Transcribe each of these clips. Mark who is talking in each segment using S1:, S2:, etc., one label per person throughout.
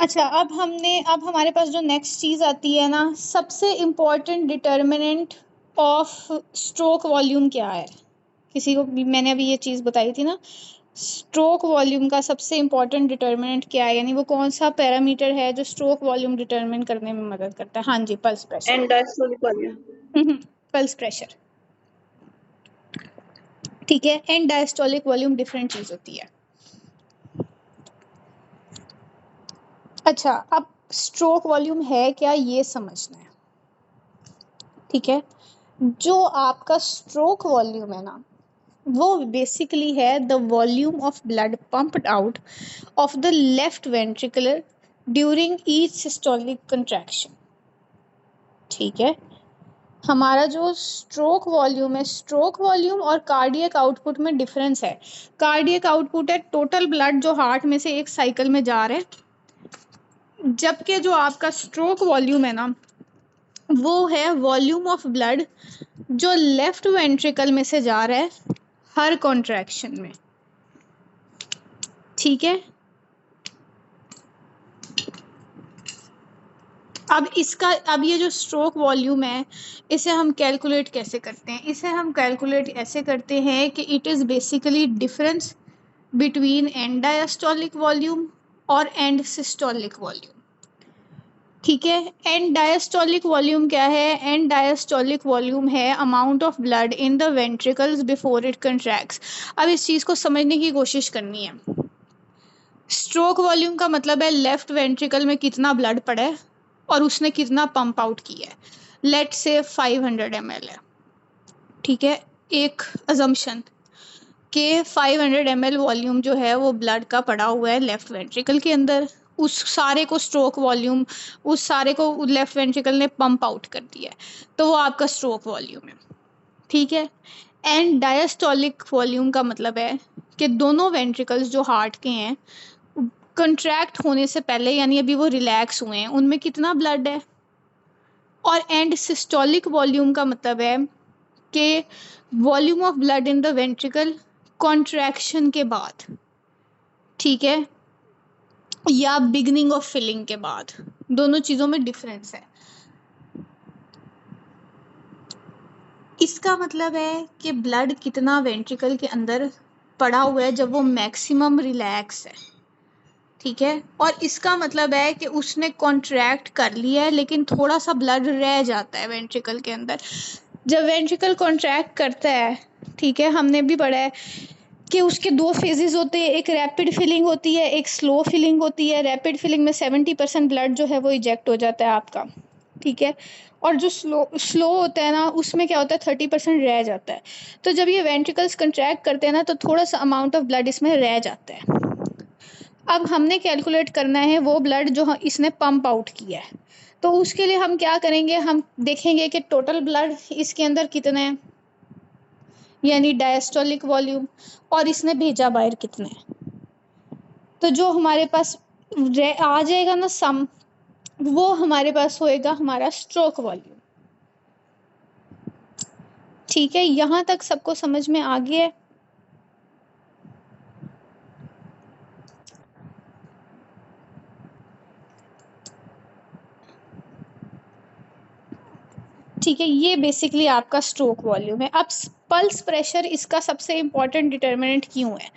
S1: अच्छा, अब हमारे पास जो नेक्स्ट चीज़ आती है ना, सबसे important determinant of stroke volume क्या है? किसी को भी मैंने अभी ये चीज़ बताई थी ना, स्ट्रोक वॉल्यूम का सबसे इम्पोर्टेंट डिटर्मिनेंट क्या है, यानी वो कौन सा पैरामीटर है जो स्ट्रोक वॉल्यूम डिटरमिन करने में मदद करता है? हाँ जी, pulse pressure.
S2: End diastolic volume.
S1: Pulse pressure, ठीक है। एंड डायस्टोलिक वॉल्यूम डिफरेंट चीज़ होती है। अच्छा, अब स्ट्रोक वॉल्यूम है क्या ये समझना है, ठीक है। जो आपका स्ट्रोक वॉल्यूम है ना, वो बेसिकली है the volume of blood pumped out of the left ventricular during each systolic contraction, ठीक है। हमारा जो स्ट्रोक वॉल्यूम है, स्ट्रोक वॉल्यूम और कार्डियक आउटपुट में डिफरेंस है। कार्डियक आउटपुट है टोटल ब्लड जो हार्ट में से एक साइकिल में जा रहा है, जबकि जो आपका स्ट्रोक वॉल्यूम है ना, वो है वॉल्यूम ऑफ ब्लड जो लेफ्ट वेंट्रिकल में से जा रहा है हर कॉन्ट्रैक्शन में, ठीक है। अब ये जो स्ट्रोक वॉल्यूम है, इसे हम कैलकुलेट कैसे करते हैं? इसे हम कैलकुलेट ऐसे करते हैं कि it is basically difference between end diastolic volume और एंड सिस्टोलिक वॉल्यूम, ठीक है। एंड डायस्टोलिक वॉल्यूम क्या है? एंड डायस्टोलिक वॉल्यूम है amount of blood in the ventricles before it contracts. अब इस चीज़ को समझने की कोशिश करनी है। स्ट्रोक वॉल्यूम का मतलब है लेफ्ट वेंट्रिकल में कितना ब्लड पड़ा है और उसने कितना पंप आउट किया है। लेट से 500 ml है, ठीक है। एक अजम्पशन के 500 ml वॉल्यूम जो है वो ब्लड का पड़ा हुआ है लेफ्ट वेंट्रिकल के अंदर। उस सारे को स्ट्रोक वॉल्यूम, उस सारे को लेफ्ट वेंट्रिकल ने पंप आउट कर दिया है, तो वो आपका स्ट्रोक वॉल्यूम है, ठीक है। एंड डायस्टोलिक वॉल्यूम का मतलब है कि दोनों वेंट्रिकल्स जो हार्ट के हैं कंट्रैक्ट होने से पहले, यानी अभी वो रिलैक्स हुए हैं, उनमें कितना ब्लड है। और एंड सिस्टोलिक वॉल्यूम का मतलब है कि volume of blood in the ventricle contraction के बाद, ठीक है, या बिगनिंग ऑफ फिलिंग के बाद। दोनों चीज़ों में डिफरेंस है। इसका मतलब है कि ब्लड कितना वेंट्रिकल के अंदर पड़ा हुआ है जब वो मैक्सिमम रिलैक्स है, ठीक है। और इसका मतलब है कि उसने कॉन्ट्रैक्ट कर लिया है लेकिन थोड़ा सा ब्लड रह जाता है वेंट्रिकल के अंदर। जब वेंट्रिकल कॉन्ट्रैक्ट करता है, ठीक है, हमने भी पढ़ा है कि उसके दो फेजेस होते हैं, एक रैपिड फिलिंग होती है, एक स्लो फिलिंग होती है। रैपिड फिलिंग में 70% ब्लड जो है वो इजेक्ट हो जाता है आपका, ठीक है। और जो स्लो स्लो होता है ना, उसमें क्या होता है 30% रह जाता है। तो जब ये वेंट्रिकल्स कंट्रैक्ट करते हैं ना, तो थोड़ा सा अमाउंट ऑफ ब्लड इसमें रह जाता है। अब हमने कैलकुलेट करना है वो ब्लड जो इसने पंप आउट किया है। तो उसके लिए हम क्या करेंगे, हम देखेंगे कि टोटल ब्लड इसके अंदर कितने हैं, यानी डायस्टोलिक वॉल्यूम, और इसने भेजा बाहर कितने हैं। तो जो हमारे पास आ जाएगा ना सम, वो हमारे पास होएगा हमारा स्ट्रोक वॉल्यूम, ठीक है। यहाँ तक सबको समझ में आ गया है? ठीक है, ये बेसिकली आपका स्ट्रोक वॉल्यूम है। अब पल्स प्रेशर इसका सबसे इम्पॉर्टेंट डिटर्मिनेंट क्यों है?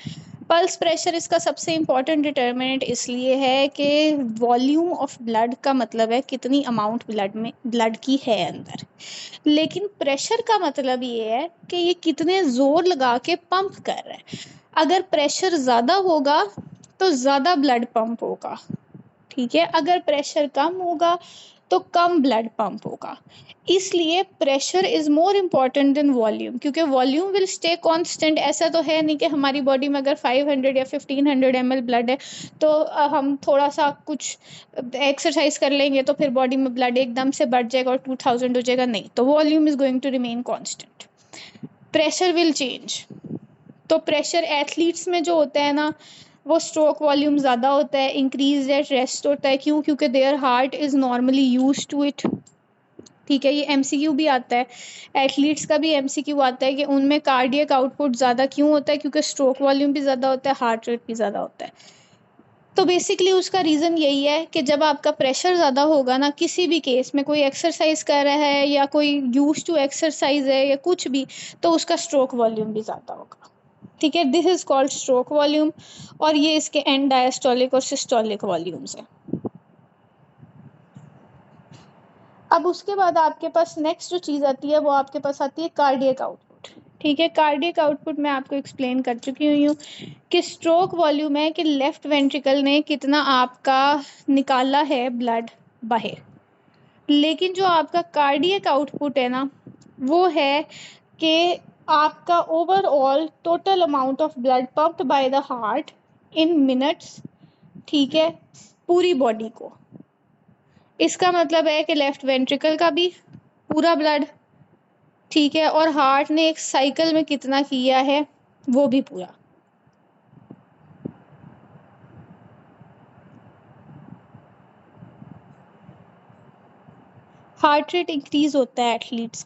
S1: पल्स प्रेशर इसका सबसे इम्पॉर्टेंट डिटर्मिनेंट इसलिए है कि वॉल्यूम ऑफ ब्लड का मतलब है कितनी अमाउंट ब्लड की है अंदर, लेकिन प्रेशर का मतलब ये है कि ये कितने ज़ोर लगा के पंप कर रहा है। अगर प्रेशर ज़्यादा होगा तो ज़्यादा ब्लड पंप होगा, ठीक है। अगर प्रेशर कम होगा तो कम ब्लड पंप होगा। इसलिए pressure is more important than volume, क्योंकि वॉल्यूम विल स्टे कांस्टेंट। ऐसा तो है नहीं कि हमारी बॉडी में अगर 500 या 1500 ml ब्लड है तो हम थोड़ा सा कुछ एक्सरसाइज कर लेंगे तो फिर बॉडी में ब्लड एकदम से बढ़ जाएगा और 2000 हो जाएगा, नहीं। तो volume is going to remain constant, pressure will change. तो प्रेशर एथलीट्स में जो होता है ना, वो स्ट्रोक वॉल्यूम ज़्यादा होता है, इंक्रीज एट रेस्ट होता है। क्यों? क्योंकि their heart is normally used to it, ठीक है। ये एमसीक्यू भी आता है, एथलीट्स का भी एमसीक्यू आता है कि उनमें कार्डियक आउटपुट ज़्यादा क्यों होता है, क्योंकि स्ट्रोक वॉल्यूम भी ज़्यादा होता है, हार्ट रेट भी ज़्यादा होता है। तो बेसिकली उसका रीज़न यही है कि जब आपका प्रेशर ज़्यादा होगा ना, किसी भी केस में, कोई एक्सरसाइज कर रहा है या कोई यूज टू एक्सरसाइज है या कुछ भी, तो उसका स्ट्रोक वॉल्यूम भी ज़्यादा होगा। ठीक है, this is called stroke volume, और ये इसके एंड डायस्टोलिक और सिस्टोलिक वॉल्यूम्स हैं। अब उसके बाद आपके पास नेक्स्ट जो चीज़ आती है वो आपके पास आती है कार्डियक आउटपुट। ठीक है, कार्डियक आउटपुट मैं आपको एक्सप्लेन कर चुकी हूँ कि स्ट्रोक वॉल्यूम है कि लेफ्ट वेंट्रिकल ने कितना आपका निकाला है ब्लड बाहर, लेकिन जो आपका कार्डियक आउटपुट है ना, वो है कि आपका overall total amount of blood pumped by the heart in minutes. ठीक है, पूरी बॉडी को। इसका मतलब है कि लेफ्ट वेंट्रिकल का भी पूरा ब्लड, ठीक है, और हार्ट ने एक साइकिल में कितना किया है वो भी पूरा। हार्ट रेट इंक्रीज होता है एथलीट्स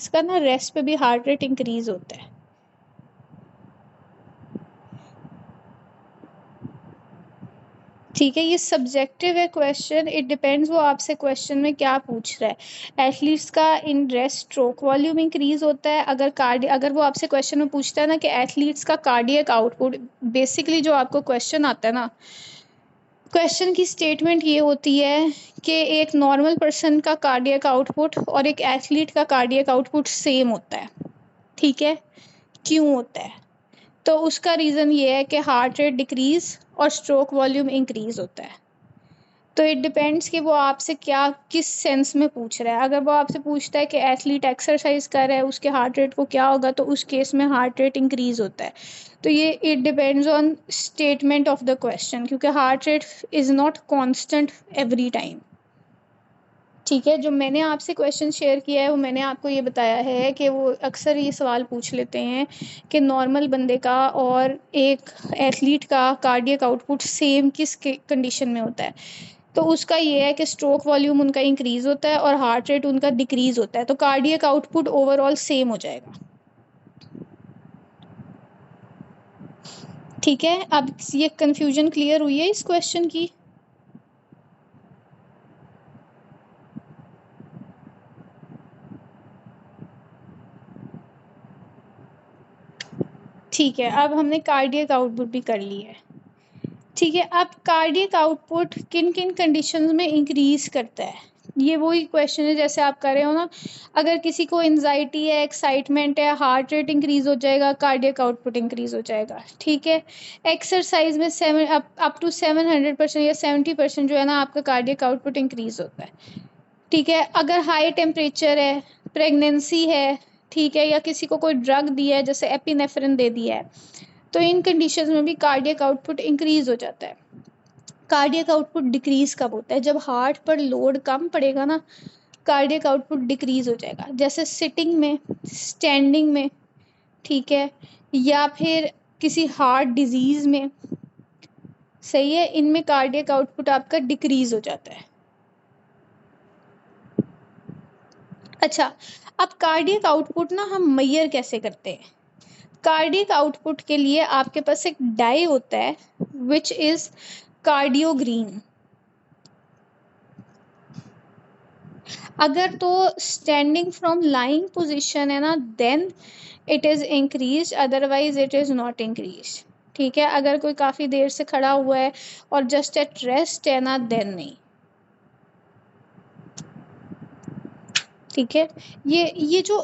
S1: का ना, रेस्ट पे भी हार्ट रेट इंक्रीज होता है। ठीक है, ये सब्जेक्टिव है क्वेश्चन, इट डिपेंड्स वो आपसे क्वेश्चन में क्या पूछ रहा है। एथलीट्स का in rest stroke volume increase होता है। अगर वो आपसे क्वेश्चन में पूछता है ना कि एथलीट्स का कार्डियक आउटपुट, बेसिकली जो आपको क्वेश्चन आता है ना, क्वेश्चन की स्टेटमेंट ये होती है कि एक नॉर्मल पर्सन का कार्डियक आउटपुट और एक एथलीट का कार्डियक आउटपुट सेम होता है। ठीक है, क्यों होता है? तो उसका रीज़न ये है कि हार्ट रेट डिक्रीज और स्ट्रोक वॉल्यूम इंक्रीज होता है। तो इट डिपेंड्स कि वो आपसे क्या, किस सेंस में पूछ रहा है। अगर वो आपसे पूछता है कि एथलीट एक्सरसाइज कर रहा है, उसके हार्ट रेट को क्या होगा, तो उस केस में हार्ट रेट इंक्रीज होता है। तो ये it depends on statement of the question, क्योंकि heart rate is not constant every time. ठीक है, जो मैंने आपसे क्वेश्चन शेयर किया है वो मैंने आपको ये बताया है कि वो अक्सर ये सवाल पूछ लेते हैं कि नॉर्मल बंदे का और एक एथलीट का कार्डियक आउटपुट सेम किस कंडीशन में होता है। तो उसका ये है कि स्ट्रोक वॉल्यूम उनका इंक्रीज होता है और हार्ट रेट उनका डिक्रीज होता है, तो कार्डियक आउटपुट ओवरऑल सेम हो जाएगा। ठीक है, अब ये कंफ्यूजन क्लियर हुई है इस क्वेश्चन की? ठीक है, अब हमने कार्डियक आउटपुट भी कर लिया है। ठीक है, अब कार्डियक आउटपुट किन किन कंडीशंस में इंक्रीज करता है? ये वही क्वेश्चन है जैसे आप कर रहे हो ना, अगर किसी को एंजाइटी है, एक्साइटमेंट है, हार्ट रेट इंक्रीज हो जाएगा, कार्डियक आउटपुट इंक्रीज हो जाएगा। ठीक है, एक्सरसाइज में अप टू 700% या 70% जो है ना आपका कार्डियक आउटपुट इंक्रीज होता है। ठीक है, अगर हाई टेम्परेचर है, प्रेगनेंसी है, ठीक है, या किसी को कोई ड्रग दिया है जैसे एपिनेफ्रिन दे दिया है, तो इन कंडीशंस में भी कार्डियक आउटपुट इंक्रीज हो जाता है। कार्डियक आउटपुट डिक्रीज कब होता है? जब हार्ट पर लोड कम पड़ेगा ना, कार्डियक आउटपुट डिक्रीज हो जाएगा, जैसे सिटिंग में, स्टैंडिंग में, ठीक है, या फिर किसी हार्ट डिजीज में। सही है, इनमें कार्डियक आउटपुट आपका डिक्रीज हो जाता है। अच्छा, अब कार्डियक आउटपुट ना हम मेजर कैसे करते हैं? कार्डियक आउटपुट के लिए आपके पास एक डाई होता है विच इज कार्डियोग्रीन। अगर तो स्टैंडिंग फ्रॉम लाइंग पोजीशन है ना, then it is increase, otherwise it is not increase. ठीक है, अगर कोई काफ़ी देर से खड़ा हुआ है और जस्ट एट रेस्ट है ना, देन नहीं। ठीक है, ये जो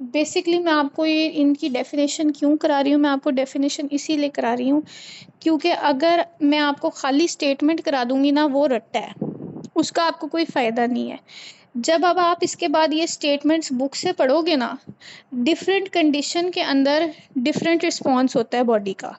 S1: बेसिकली मैं आपको ये इनकी डेफिनेशन क्यों करा रही हूँ, मैं आपको डेफिनेशन इसीलिए करा रही हूँ क्योंकि अगर मैं आपको खाली स्टेटमेंट करा दूंगी ना, वो रट्टा है, उसका आपको कोई फ़ायदा नहीं है। जब अब आप इसके बाद ये स्टेटमेंट्स बुक से पढ़ोगे ना, डिफरेंट कंडीशन के अंदर डिफरेंट रिस्पॉन्स होता है बॉडी का।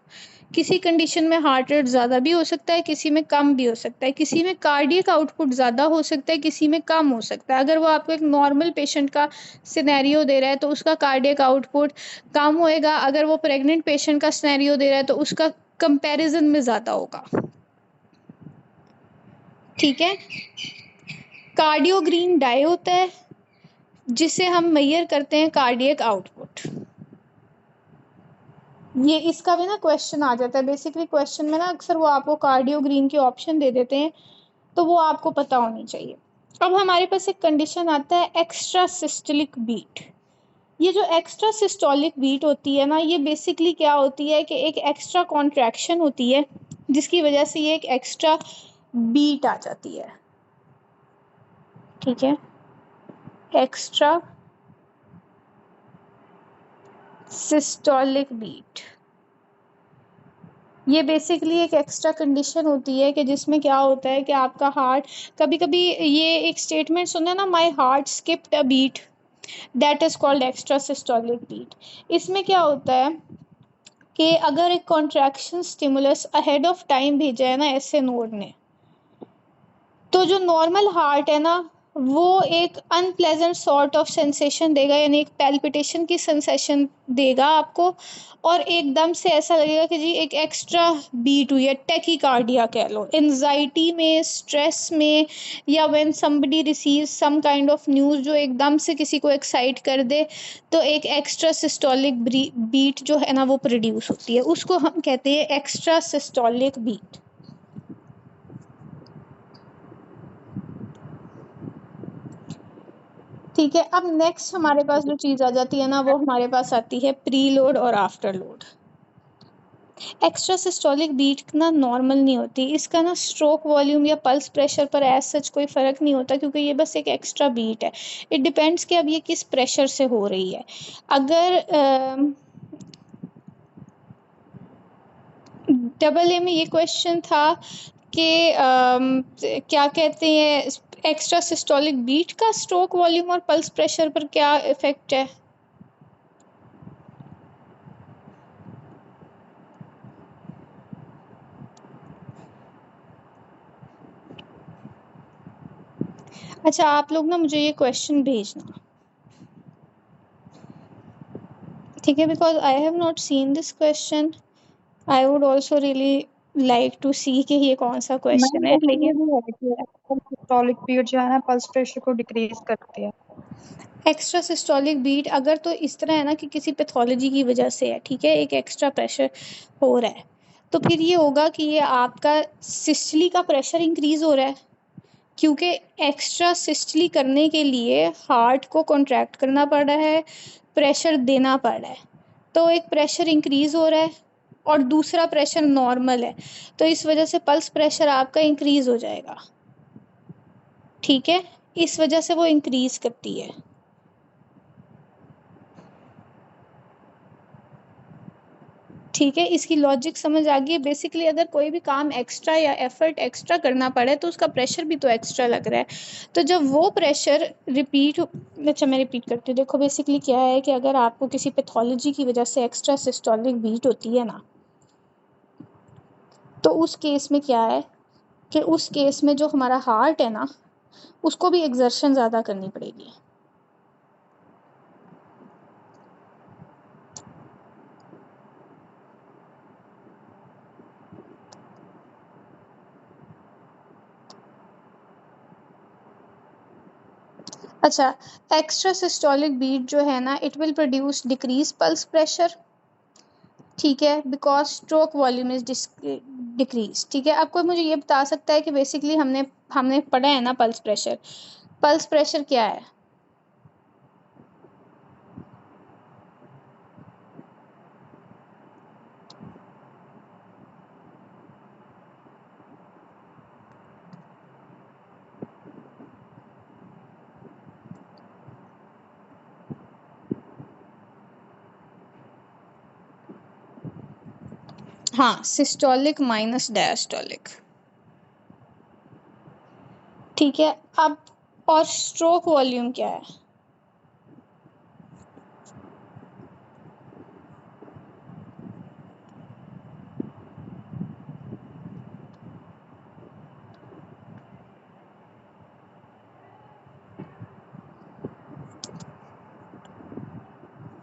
S1: किसी कंडीशन में हार्ट रेट ज़्यादा भी हो सकता है, किसी में कम भी हो सकता है, किसी में कार्डियक आउटपुट ज़्यादा हो सकता है, किसी में कम हो सकता है। अगर वो आपको एक नॉर्मल पेशेंट का सिनेरियो दे रहा है तो उसका कार्डियक आउटपुट कम होएगा, अगर वो प्रेग्नेंट पेशेंट का सिनेरियो दे रहा है तो उसका कंपैरिजन में ज़्यादा होगा। ठीक है, कार्डियोग्रीन डाई होता है जिसे हम मेजर करते हैं कार्डियक आउटपुट। ये इसका भी ना क्वेश्चन आ जाता है। बेसिकली क्वेश्चन में ना अक्सर वो आपको कार्डियोग्रीन के ऑप्शन दे देते हैं, तो वो आपको पता होनी चाहिए। अब हमारे पास एक कंडीशन आता है एक्स्ट्रा सिस्टोलिक बीट। ये जो एक्स्ट्रा सिस्टोलिक बीट होती है ना, ये बेसिकली क्या होती है कि एक एक्स्ट्रा कॉन्ट्रैक्शन होती है जिसकी वजह से ये एक एक्स्ट्रा बीट आ जाती है। ठीक है, एक्स्ट्रा सिस्टोलिक बीट, ये बेसिकली एक एक्स्ट्रा कंडीशन होती है कि जिसमें क्या होता है कि आपका हार्ट, कभी कभी ये एक स्टेटमेंट सुना ना, my heart skipped a beat, that is called extra systolic beat. इसमें क्या होता है कि अगर एक contraction stimulus ahead of time भेजा है ना ऐसे नोड ने, तो जो नॉर्मल हार्ट है ना वो एक अनप्लेजेंट सॉर्ट ऑफ सेंसेशन देगा, यानी एक पैल्पिटेशन की सेंसेशन देगा आपको, और एकदम से ऐसा लगेगा कि जी एक एक्स्ट्रा बीट हुई है, टैकीकार्डिया कह लो। एंजाइटी में, स्ट्रेस में, या when somebody receives some kind of news जो एकदम से किसी को एक्साइट कर दे, तो एक एक्स्ट्रा सिस्टोलिक बीट जो है ना वो प्रोड्यूस होती है, उसको हम कहते हैं एक्स्ट्रा सिस्टोलिक बीट। ठीक है, अब नेक्स्ट हमारे पास जो चीज़ आ जाती है ना वो हमारे पास आती है प्री लोड और afterload. Extra systolic beat ना नॉर्मल नहीं होती, इसका ना स्ट्रोक वॉल्यूम या पल्स प्रेशर पर एज सच कोई फ़र्क नहीं होता, क्योंकि ये बस एक एक्स्ट्रा बीट है। इट डिपेंड्स कि अब ये किस प्रेशर से हो रही है। अगर डबल ए में ये क्वेश्चन था कि क्या कहते हैं, एक्स्ट्रा सिस्टोलिक बीट का स्ट्रोक वॉल्यूम और पल्स प्रेशर पर क्या इफेक्ट है। अच्छा, आप लोग ना मुझे ये क्वेश्चन भेजना, ठीक है, because I have not seen this question. I would also really like to see कि ये कौन सा क्वेश्चन है, लेकिन
S2: सिस्टोलिक बीट जो है ना पल्स प्रेशर को डिक्रीज करती है।
S1: एक्स्ट्रा सिस्टोलिक बीट अगर तो इस तरह है ना कि किसी पैथोलॉजी की वजह से है, ठीक है, एक एक्स्ट्रा प्रेशर हो रहा है, तो फिर ये होगा कि ये आपका सिस्टली का प्रेशर इंक्रीज हो रहा है, क्योंकि एक्स्ट्रा सिस्टली करने के लिए हार्ट को कॉन्ट्रैक्ट करना पड़ रहा है, प्रेशर देना पड़ रहा है, तो एक प्रेशर इंक्रीज हो रहा है और दूसरा प्रेशर नॉर्मल है, तो इस वजह से पल्स प्रेशर आपका इंक्रीज हो जाएगा। ठीक है, इस वजह से वो इंक्रीज करती है। ठीक है, इसकी लॉजिक समझ आ गई। बेसिकली अगर कोई भी काम एक्स्ट्रा या एफर्ट एक्स्ट्रा करना पड़े तो उसका प्रेशर भी तो एक्स्ट्रा लग रहा है, तो जब वो प्रेशर रिपीट, अच्छा मैं रिपीट करती हूँ। देखो बेसिकली क्या है कि अगर आपको किसी पैथोलॉजी की वजह से एक्स्ट्रा सिस्टोलिक बीट होती है ना, तो उस केस में क्या है कि उस केस में जो हमारा हार्ट है ना उसको भी एक्सर्शन ज़्यादा करनी पड़ेगी। अच्छा, एक्स्ट्रा सिस्टोलिक बीट जो है ना it will produce decrease pulse pressure, ठीक है, because stroke volume is decrease. ठीक है, अब कोई मुझे ये बता सकता है कि बेसिकली हमने हमने पढ़ा है ना पल्स प्रेशर, पल्स प्रेशर क्या है। हाँ, सिस्टोलिक माइनस डायस्टोलिक। ठीक है, अब और स्ट्रोक वॉल्यूम क्या है।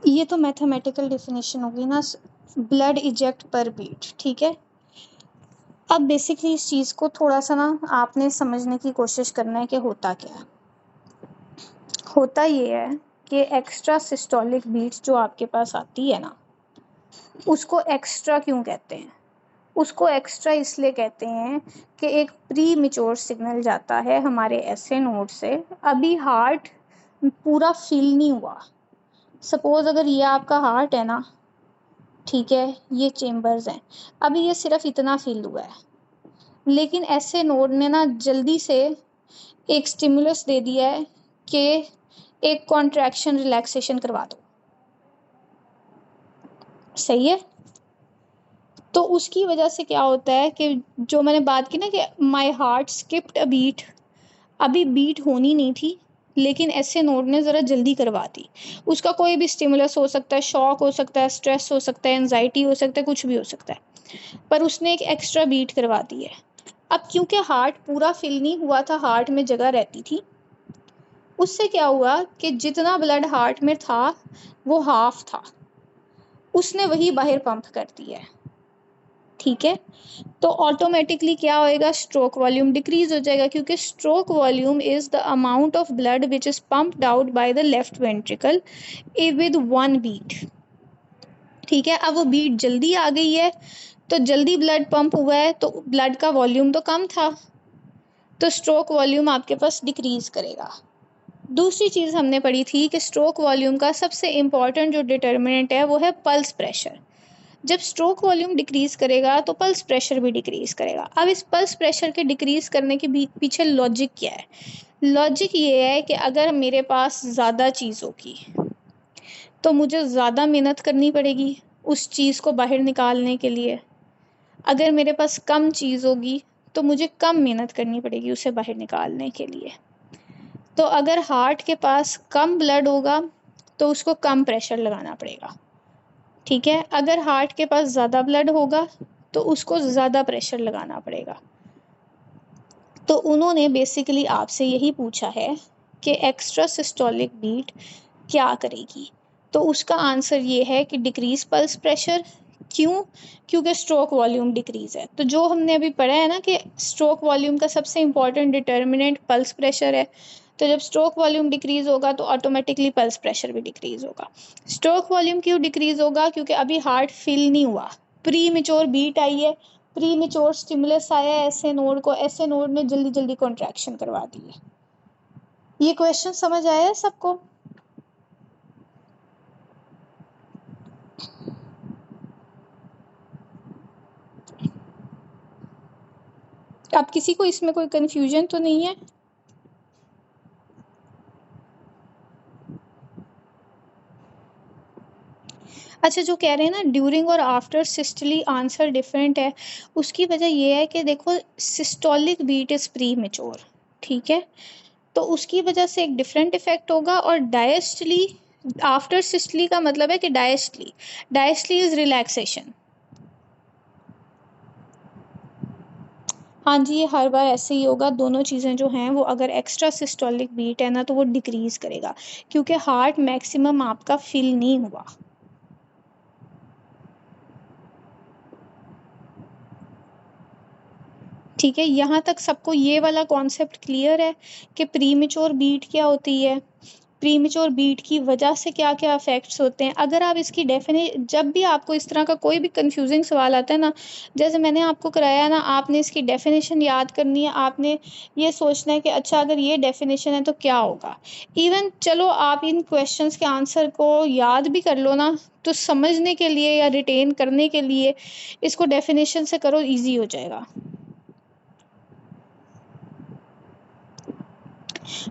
S1: ये तो मैथमेटिकल डेफिनेशन होगी ना, ब्लड इजेक्ट पर बीट। ठीक है, अब बेसिकली इस चीज़ को थोड़ा सा ना आपने समझने की कोशिश करना है कि होता क्या है। होता ये है कि एक्स्ट्रा सिस्टोलिक बीट जो आपके पास आती है ना, उसको एक्स्ट्रा क्यों कहते हैं? उसको एक्स्ट्रा इसलिए कहते हैं कि एक प्री मेच्योर सिग्नल जाता है हमारे एसए नोड से, अभी हार्ट पूरा फिल नहीं हुआ। सपोज अगर ये आपका हार्ट है ना, ठीक है, ये चेम्बर्स हैं, अभी ये सिर्फ इतना फिल हुआ है, लेकिन एसए नोड ने ना जल्दी से एक स्टिमुलस दे दिया है कि एक कॉन्ट्रैक्शन रिलैक्सेशन करवा दो। सही है? तो उसकी वजह से क्या होता है कि जो मैंने बात की ना कि my heart skipped a beat, अभी बीट होनी नहीं थी, लेकिन एसए नोड ने ज़रा जल्दी करवा दी। उसका कोई भी स्टिमुलस हो सकता है, शॉक हो सकता है, स्ट्रेस हो सकता है, एंजाइटी हो सकता है, कुछ भी हो सकता है, पर उसने एक एक्स्ट्रा बीट करवा दी है। अब क्योंकि हार्ट पूरा फिल नहीं हुआ था, हार्ट में जगह रहती थी, उससे क्या हुआ कि जितना ब्लड हार्ट में था वो हाफ था, उसने वही बाहर पंप कर दिया है। ठीक है, तो ऑटोमेटिकली क्या होएगा, स्ट्रोक वॉल्यूम डिक्रीज हो जाएगा, क्योंकि stroke volume is the amount of blood which is pumped out by the left ventricle with one beat. ठीक है, अब वो बीट जल्दी आ गई है, तो जल्दी ब्लड पंप हुआ है, तो ब्लड का वॉल्यूम तो कम था, तो स्ट्रोक वॉल्यूम आपके पास डिक्रीज करेगा। दूसरी चीज़ हमने पढ़ी थी कि स्ट्रोक वॉल्यूम का सबसे इम्पॉर्टेंट जो डिटर्मिनेंट है वो है पल्स प्रेशर। जब स्ट्रोक वॉल्यूम डिक्रीज करेगा तो पल्स प्रेशर भी डिक्रीज करेगा। अब इस पल्स प्रेशर के डिक्रीज करने के पीछे लॉजिक क्या है? लॉजिक ये है कि अगर मेरे पास ज़्यादा चीज़ होगी तो मुझे ज़्यादा मेहनत करनी पड़ेगी उस चीज़ को बाहर निकालने के लिए। अगर मेरे पास कम चीज़ होगी तो मुझे कम मेहनत करनी पड़ेगी उसे बाहर निकालने के लिए। तो अगर हार्ट के पास कम ब्लड होगा तो उसको कम प्रेशर लगाना पड़ेगा। ठीक है, अगर हार्ट के पास ज़्यादा ब्लड होगा तो उसको ज़्यादा प्रेशर लगाना पड़ेगा। तो उन्होंने बेसिकली आपसे यही पूछा है कि एक्स्ट्रा सिस्टोलिक बीट क्या करेगी, तो उसका आंसर ये है कि डिक्रीज पल्स प्रेशर। क्यों? क्योंकि स्ट्रोक वॉल्यूम डिक्रीज है। तो जो हमने अभी पढ़ा है ना कि स्ट्रोक वॉल्यूम का सबसे इम्पॉर्टेंट डिटर्मिनेंट पल्स प्रेशर है, तो जब स्ट्रोक वॉल्यूम डिक्रीज होगा तो ऑटोमेटिकली पल्स प्रेशर भी डिक्रीज होगा। स्ट्रोक वॉल्यूम क्यों डिक्रीज होगा? क्योंकि अभी हार्ट फिल नहीं हुआ, प्री मेच्योर बीट आई है, प्री मेच्योर स्टिमुलस आया है एसए नोड को, एसए नोड ने जल्दी जल्दी कॉन्ट्रैक्शन करवा दी है। ये क्वेश्चन समझ आया है सबको? अब किसी को इसमें कोई कंफ्यूजन तो नहीं है? अच्छा, जो कह रहे हैं ना ड्यूरिंग और आफ्टर सिस्टोली आंसर डिफरेंट है, उसकी वजह ये है कि देखो systolic beat is premature, ठीक है, तो उसकी वजह से एक डिफरेंट इफेक्ट होगा। और डायस्टली आफ्टर सिस्टली का मतलब है कि डायस्टली, डायस्टली इज रिलैक्सेशन। हाँ जी, ये हर बार ऐसे ही होगा, दोनों चीज़ें जो हैं वो अगर एक्स्ट्रा सिस्टोलिक बीट है ना तो वो डिक्रीज़ करेगा, क्योंकि हार्ट मैक्सिमम आपका फिल नहीं हुआ। ठीक है, यहाँ तक सबको ये वाला कॉन्सेप्ट क्लियर है कि प्रीमेच्योर बीट क्या होती है, प्रीमेच्योर बीट की वजह से क्या क्या इफेक्ट्स होते हैं। अगर आप इसकी जब भी आपको इस तरह का कोई भी कंफ्यूजिंग सवाल आता है ना, जैसे मैंने आपको कराया ना, आपने इसकी डेफिनेशन याद करनी है, आपने ये सोचना है कि अच्छा अगर ये डेफिनेशन है तो क्या होगा। इवन चलो आप इन क्वेश्चंस के आंसर को याद भी कर लो ना, तो समझने के लिए या रिटेन करने के लिए इसको डेफिनेशन से करो, ईजी हो जाएगा।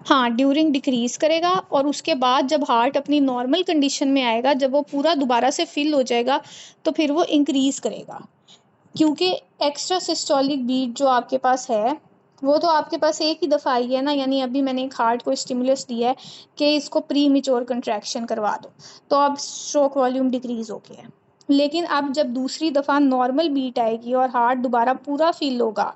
S1: हाँ, ड्यूरिंग डिक्रीज करेगा, और उसके बाद जब हार्ट अपनी नॉर्मल कंडीशन में आएगा, जब वो पूरा दोबारा से फिल हो जाएगा, तो फिर वो इंक्रीज करेगा। क्योंकि एक्स्ट्रा सिस्टोलिक बीट जो आपके पास है वो तो आपके पास एक ही दफ़ा आई है ना, यानी अभी मैंने एक हार्ट को स्टिमुलस दिया है कि इसको प्री मेच्योर कंट्रैक्शन करवा दो, तो अब स्ट्रोक वॉल्यूम डिक्रीज हो गया है। लेकिन अब जब दूसरी दफ़ा नॉर्मल बीट आएगी और हार्ट दोबारा पूरा फिल होगा,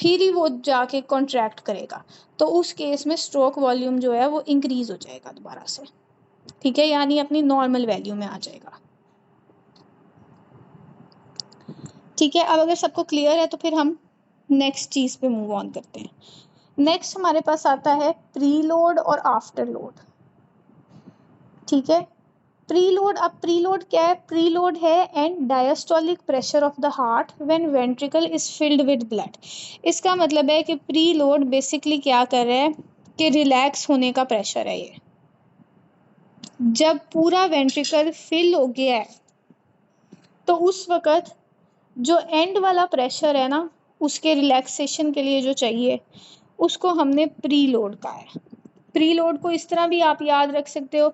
S1: फिर ही वो जाके कॉन्ट्रैक्ट करेगा, तो उस केस में स्ट्रोक वॉल्यूम जो है वो इंक्रीज हो जाएगा दोबारा से। ठीक है, यानी अपनी नॉर्मल वैल्यू में आ जाएगा। ठीक है, अब अगर सबको क्लियर है तो फिर हम नेक्स्ट चीज़ पे मूव ऑन करते हैं। नेक्स्ट हमारे पास आता है प्री लोड और आफ्टर लोड। ठीक है, प्रीलोड, अब प्रीलोड क्या है? प्रीलोड है end diastolic pressure of the heart when ventricle is filled with blood. इसका मतलब है कि प्रीलोड बेसिकली क्या कर रहा है कि रिलैक्स होने का प्रेशर है ये। जब पूरा वेंट्रिकल फिल हो गया है तो उस वक़्त जो एंड वाला प्रेशर है ना, उसके रिलैक्सेशन के लिए जो चाहिए, उसको हमने प्रीलोड कहा है। प्रीलोड को इस तरह भी आप याद रख सकते हो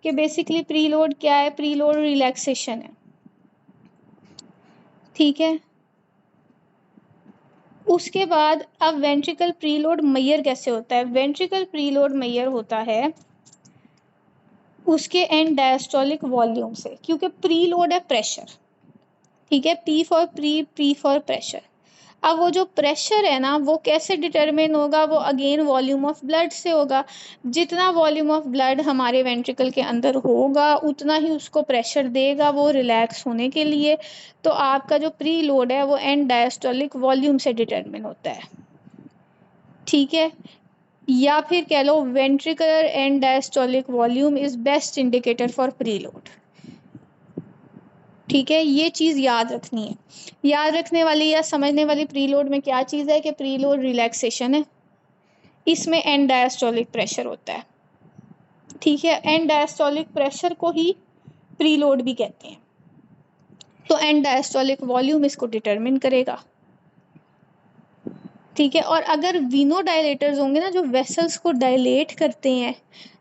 S1: कि बेसिकली प्रीलोड क्या है? प्रीलोड रिलैक्सेशन है, ठीक है। उसके बाद अब वेंट्रिकल प्रीलोड मेजर कैसे होता है? वेंट्रिकल प्रीलोड मेजर होता है उसके एंड डायस्टोलिक वॉल्यूम से, क्योंकि प्रीलोड है प्रेशर, ठीक है। P for pre for pressure. अब वो जो प्रेशर है ना, वो कैसे डिटरमिन होगा? वो अगेन वॉल्यूम ऑफ ब्लड से होगा। जितना वॉल्यूम ऑफ ब्लड हमारे वेंट्रिकल के अंदर होगा उतना ही उसको प्रेशर देगा वो रिलैक्स होने के लिए। तो आपका जो प्री लोड है वो एंड डायस्टोलिक वॉल्यूम से डिटरमिन होता है, ठीक है। या फिर कह लो ventricular end diastolic volume is best indicator for preload, ठीक है। ये चीज़ याद रखनी है। याद रखने वाली या समझने वाली प्रीलोड में क्या चीज़ है कि प्रीलोड रिलैक्सेशन है, इसमें एंड डायस्टोलिक प्रेशर होता है, ठीक है। एंड डायस्टोलिक प्रेशर को ही प्रीलोड भी कहते हैं। तो एंड डायस्टोलिक वॉल्यूम इसको डिटरमिन करेगा, ठीक है। और अगर वीनो डायलेटर्स होंगे ना, जो वेसल्स को डायलेट करते हैं,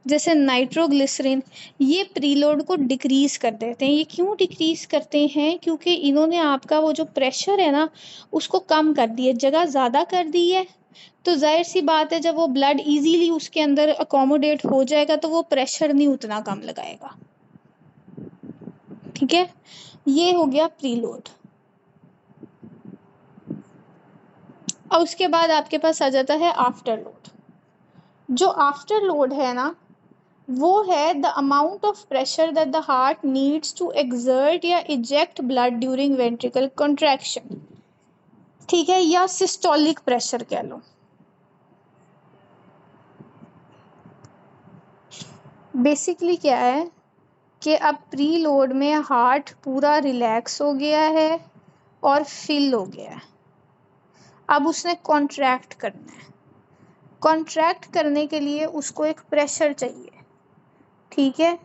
S1: जैसे नाइट्रोग्लिसरीन, ये प्रीलोड को डिक्रीज कर देते हैं। ये क्यों डिक्रीज करते हैं? क्योंकि इन्होंने आपका वो जो प्रेशर है ना उसको कम कर दिया, जगह ज़्यादा कर दी है। तो जाहिर सी बात है जब वो ब्लड इजीली उसके अंदर अकोमोडेट हो जाएगा तो वो प्रेशर नहीं उतना कम लगाएगा, ठीक है। ये हो गया प्रीलोड। और उसके बाद आपके पास आ जाता है आफ्टर लोड। जो आफ्टर लोड है ना, वो है the amount of pressure that the heart needs to exert या eject blood during ventricle contraction, ठीक है, या सिस्टोलिक प्रेशर कह लो। बेसिकली क्या है कि अब प्री लोड में हार्ट पूरा रिलैक्स हो गया है और फिल हो गया है। अब उसने कॉन्ट्रैक्ट करना है। कॉन्ट्रैक्ट करने के लिए उसको एक प्रेशर चाहिए, ठीक है।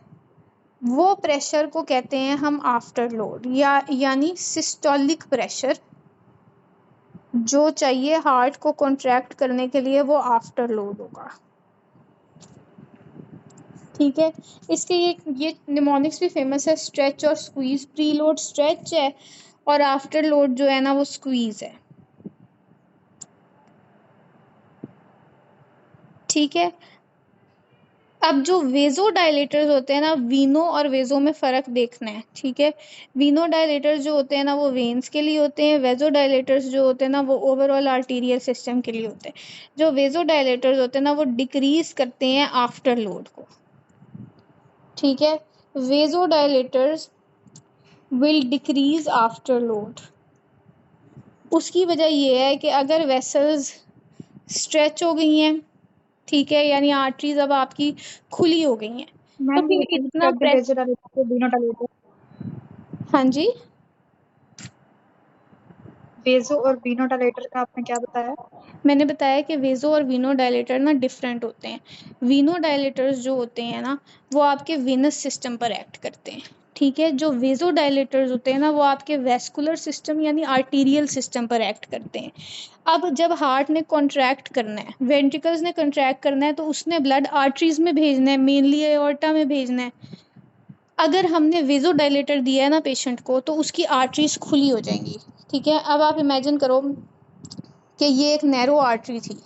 S1: वो प्रेशर को कहते हैं हम आफ्टर लोड, यानी सिस्टोलिक प्रेशर जो चाहिए हार्ट को कॉन्ट्रैक्ट करने के लिए वो आफ्टर लोड होगा, ठीक है। इसके ये निमोनिक्स भी फेमस है, स्ट्रेच और स्क्वीज। प्री लोड स्ट्रेच है और आफ्टर लोड जो है ना वो स्क्वीज है, ठीक है। अब जो वेजो डायलेटर्स होते हैं ना, वीनो और वेजो में फ़र्क देखना है, ठीक है। वीनो डायलेटर्स जो होते हैं ना वो वेन्स के लिए होते हैं। वेजो डायलेटर्स जो होते हैं ना वो ओवरऑल आर्टीरियल सिस्टम के लिए होते हैं। जो वेजो डायलेटर्स होते हैं ना वो डिक्रीज करते हैं आफ्टर लोड को, ठीक है। Vasodilators will decrease afterload. उसकी वजह ये है कि अगर वेसल्स स्ट्रेच हो गई हैं, ठीक है, यानी आर्टरीज अब आपकी खुली हो गई हैं, तो
S2: मैम
S1: फिर
S2: रिपीट
S1: इतना
S2: कर दे वेजो डायलेटर वीनो डायलेटर।
S1: हाँ जी,
S2: वेजो और वीनो डायलेटर का आपने क्या बताया?
S1: मैंने बताया कि वेजो और वीनो डायलेटर ना डिफरेंट होते हैं। वीनो डायलेटर्स जो होते हैं ना वो आपके वेनस सिस्टम पर एक्ट करते हैं, ठीक है। जो वेजो डायलेटर्स होते हैं ना वो आपके वेस्कुलर सिस्टम यानी आर्टीरियल सिस्टम पर एक्ट करते हैं। अब जब हार्ट ने कॉन्ट्रैक्ट करना है, वेंट्रिकल्स ने कॉन्ट्रैक्ट करना है, तो उसने ब्लड आर्टरीज में भेजना है, मेनली एओर्टा में भेजना है। अगर हमने वेजो डायलेटर दिया है ना पेशेंट को तो उसकी आर्टरीज खुली हो जाएंगी, ठीक है। अब आप इमेजिन करो कि ये एक नैरो आर्टरी थी,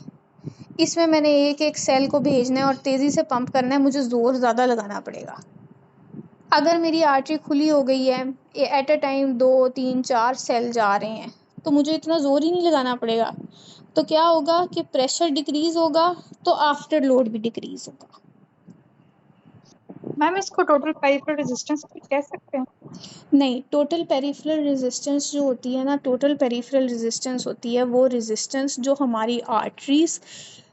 S1: इसमें मैंने एक एक सेल को भेजना है और तेज़ी से पंप करना है, मुझे ज़ोर ज़्यादा लगाना पड़ेगा। अगर मेरी आर्टरी खुली हो गई है, एट अ टाइम 2 3 4 सेल जा रहे हैं, तो मुझे इतना ज़ोर ही नहीं लगाना पड़ेगा। तो क्या होगा कि प्रेशर डिक्रीज़ होगा तो आफ्टर लोड भी डिक्रीज़ होगा।
S2: मैम इसको टोटल पेरिफेरल रेजिस्टेंस भी कह सकते हैं?
S1: नहीं, टोटल पेरिफेरल रेजिस्टेंस जो होती है ना, टोटल पेरिफेरल रेजिस्टेंस होती है वो रेजिस्टेंस जो हमारी आर्टरीज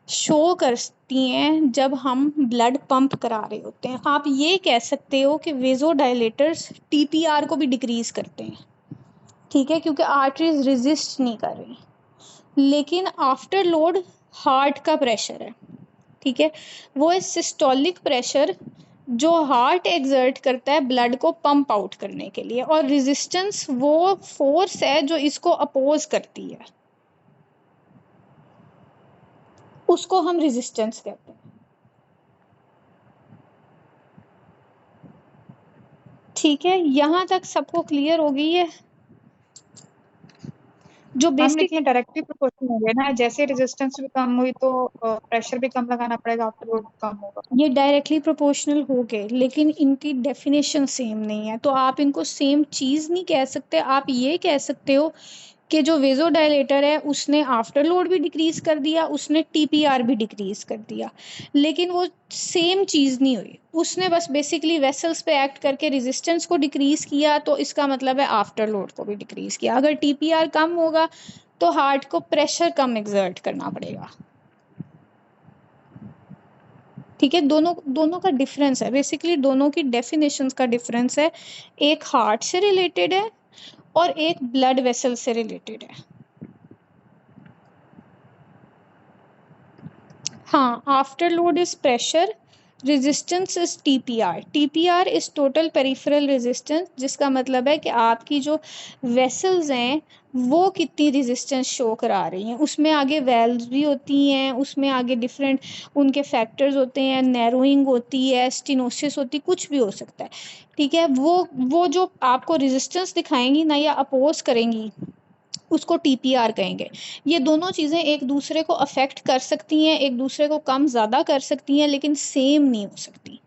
S1: शो करती हैं जब हम ब्लड पंप करा रहे होते हैं। आप ये कह सकते हो कि वेज़ोडाइलेटर्स टीपीआर को भी डिक्रीज करते हैं, ठीक है, क्योंकि आर्टरीज रेजिस्ट नहीं कर रही। लेकिन आफ्टर लोड हार्ट का प्रेशर है, ठीक है, वो है सिस्टोलिक प्रेशर जो हार्ट एक्सर्ट करता है ब्लड को पंप आउट करने के लिए, और रेजिस्टेंस वो फोर्स है जो इसको अपोज करती है, उसको हम रेजिस्टेंस कहते हैं। ठीक है, यहाँ तक सबको क्लियर हो गई है? जो
S2: हम
S1: बेसिक,
S2: लेकिन डायरेक्टली प्रोपोर्शनल हो गए ना, जैसे रेजिस्टेंस भी कम हुई तो प्रेशर भी कम लगाना पड़ेगा, आफ्टर लोड कम होगा।
S1: ये डायरेक्टली प्रोपोर्शनल हो गए, लेकिन इनकी डेफिनेशन सेम नहीं है, तो आप इनको सेम चीज़ नहीं कह सकते। आप ये कह सकते हो कि जो वेज़ोडाइलेटर है उसने आफ्टर लोड भी डिक्रीज कर दिया, उसने टीपीआर भी डिक्रीज कर दिया, लेकिन वो सेम चीज़ नहीं हुई। उसने बस बेसिकली वेसल्स पे एक्ट करके रेजिस्टेंस को डिक्रीज किया, तो इसका मतलब है आफ्टर लोड को भी डिक्रीज किया। अगर टीपीआर कम होगा तो हार्ट को प्रेशर कम एक्सर्ट करना पड़ेगा। ठीक है, दोनों दोनों का डिफरेंस है, बेसिकली दोनों की डेफिनेशंस का डिफरेंस है। एक हार्ट से रिलेटेड है और एक ब्लड वेसल से रिलेटेड है। हाँ, after load is pressure, resistance is TPR. TPR is total peripheral resistance, जिसका मतलब है कि आपकी जो वेसल्स हैं वो कितनी रेजिस्टेंस शो करा रही हैं। उसमें आगे वेल्व्स भी होती हैं, उसमें आगे डिफरेंट उनके फैक्टर्स होते हैं, नैरोइंग होती है, स्टेनोसिस होती, कुछ भी हो सकता है। ठीक है, वो जो आपको रेजिस्टेंस दिखाएंगी ना या अपोज करेंगी, उसको टीपीआर कहेंगे। ये दोनों चीज़ें एक दूसरे को अफेक्ट कर सकती हैं, एक दूसरे को कम ज़्यादा कर सकती हैं, लेकिन सेम नहीं हो सकती।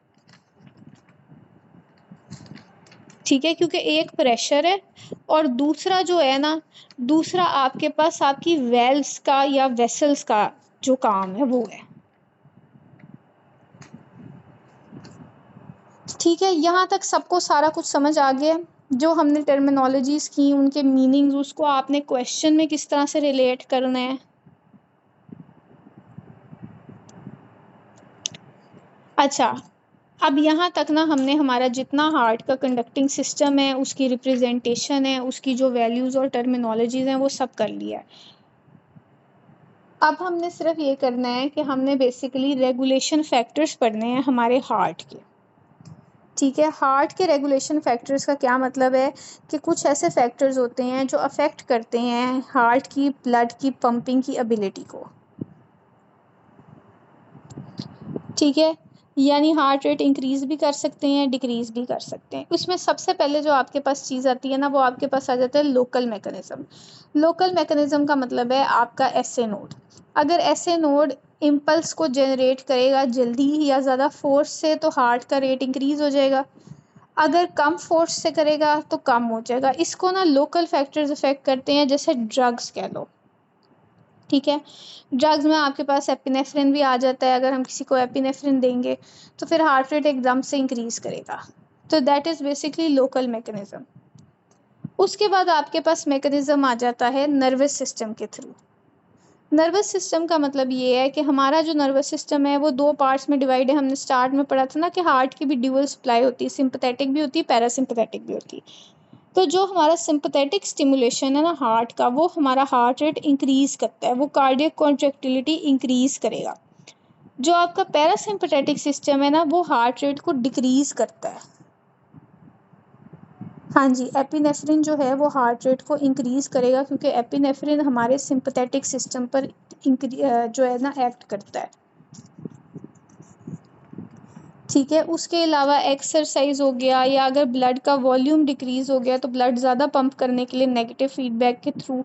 S1: ठीक है, क्योंकि एक प्रेशर है और दूसरा जो है ना, दूसरा आपके पास आपकी वेल्व्स का या वेसल्स का जो काम है वो है। ठीक है, यहाँ तक सबको सारा कुछ समझ आ गया? जो हमने टर्मिनोलॉजीज की उनके मीनिंग्स, उसको आपने क्वेश्चन में किस तरह से रिलेट करना है। अच्छा, अब यहाँ तक ना हमने हमारा जितना हार्ट का कंडक्टिंग सिस्टम है, उसकी रिप्रेजेंटेशन है, उसकी जो वैल्यूज़ और टर्मिनोलॉजीज़ हैं वो सब कर लिया है। अब हमने सिर्फ ये करना है कि हमने बेसिकली रेगुलेशन फैक्टर्स पढ़ने हैं हमारे हार्ट के। ठीक है, हार्ट के रेगुलेशन फैक्टर्स का क्या मतलब है कि कुछ ऐसे फैक्टर्स होते हैं जो अफेक्ट करते हैं हार्ट की ब्लड की पंपिंग की एबिलिटी को। ठीक है, यानी हार्ट रेट इंक्रीज़ भी कर सकते हैं, डिक्रीज़ भी कर सकते हैं। उसमें सबसे पहले जो आपके पास चीज़ आती है ना, वो आपके पास आ जाता है लोकल मैकेनिज़्म। लोकल मैकेनिज़्म का मतलब है आपका एसए नोड। अगर एसए नोड इम्पल्स को जनरेट करेगा जल्दी या ज़्यादा फोर्स से, तो हार्ट का रेट इंक्रीज़ हो जाएगा। अगर कम फोर्स से करेगा तो कम हो जाएगा। इसको ना लोकल फैक्टर्स अफेक्ट करते हैं, जैसे ड्रग्स कह लो। ठीक है, ड्रग्स में आपके पास एपिनेफ्रिन भी आ जाता है। अगर हम किसी को एपिनेफ्रिन देंगे तो फिर हार्ट रेट एकदम से इंक्रीज करेगा। तो that is basically local mechanism. उसके बाद आपके पास मैकेनिज्म आ जाता है नर्वस सिस्टम के थ्रू। नर्वस सिस्टम का मतलब ये है कि हमारा जो नर्वस सिस्टम है वो दो पार्ट्स में डिवाइड है। हमने स्टार्ट में पढ़ा था ना कि हार्ट की भी ड्यूअल सप्लाई होती है, सिंपैथेटिक भी होती है, पैरासिम्पैथेटिक भी होती है। तो जो हमारा सिंपैथेटिक स्टिमुलेशन है ना हार्ट का, वो हमारा हार्ट रेट इंक्रीज करता है, वो कार्डियक कॉन्ट्रैक्टिलिटी इंक्रीज करेगा। जो आपका पैरासिम्पैथेटिक सिस्टम है ना, वो हार्ट रेट को डिक्रीज करता है। हाँ जी, एपिनेफ्रिन जो है वो हार्ट रेट को इंक्रीज करेगा, क्योंकि एपिनेफ्रिन हमारे सिंपैथेटिक सिस्टम पर जो है ना एक्ट करता है। ठीक है, उसके अलावा एक्सरसाइज हो गया, या अगर ब्लड का वॉल्यूम डिक्रीज हो गया तो ब्लड ज़्यादा पंप करने के लिए नेगेटिव फीडबैक के थ्रू,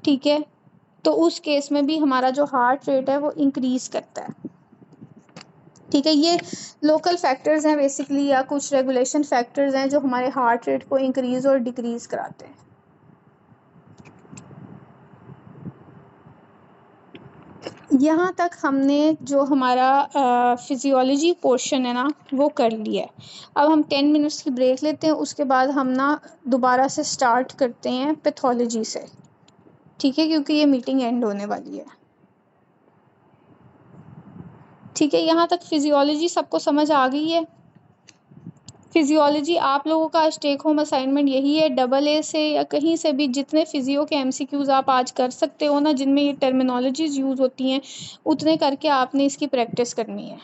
S1: ठीक है, तो उस केस में भी हमारा जो हार्ट रेट है वो इंक्रीज करता है। ठीक है, ये लोकल फैक्टर्स हैं बेसिकली, या कुछ रेगुलेशन फैक्टर्स हैं जो हमारे हार्ट रेट को इंक्रीज और डिक्रीज कराते हैं। यहाँ तक हमने जो हमारा फिजियोलॉजी पोर्शन है ना वो कर लिया है। अब हम 10 मिनट्स की ब्रेक लेते हैं, उसके बाद हम ना दोबारा से स्टार्ट करते हैं पैथोलॉजी से। ठीक है, क्योंकि ये मीटिंग एंड होने वाली है। ठीक है, यहाँ तक फिजियोलॉजी सबको समझ आ गई है। फिजियोलॉजी आप लोगों का आज टेक होम असाइनमेंट यही है, डबल ए से या कहीं से भी जितने फिजियो के एमसीक्यूज आप आज कर सकते हो ना, जिनमें ये टर्मिनोलॉजीज यूज़ होती हैं, उतने करके आपने इसकी प्रैक्टिस करनी है।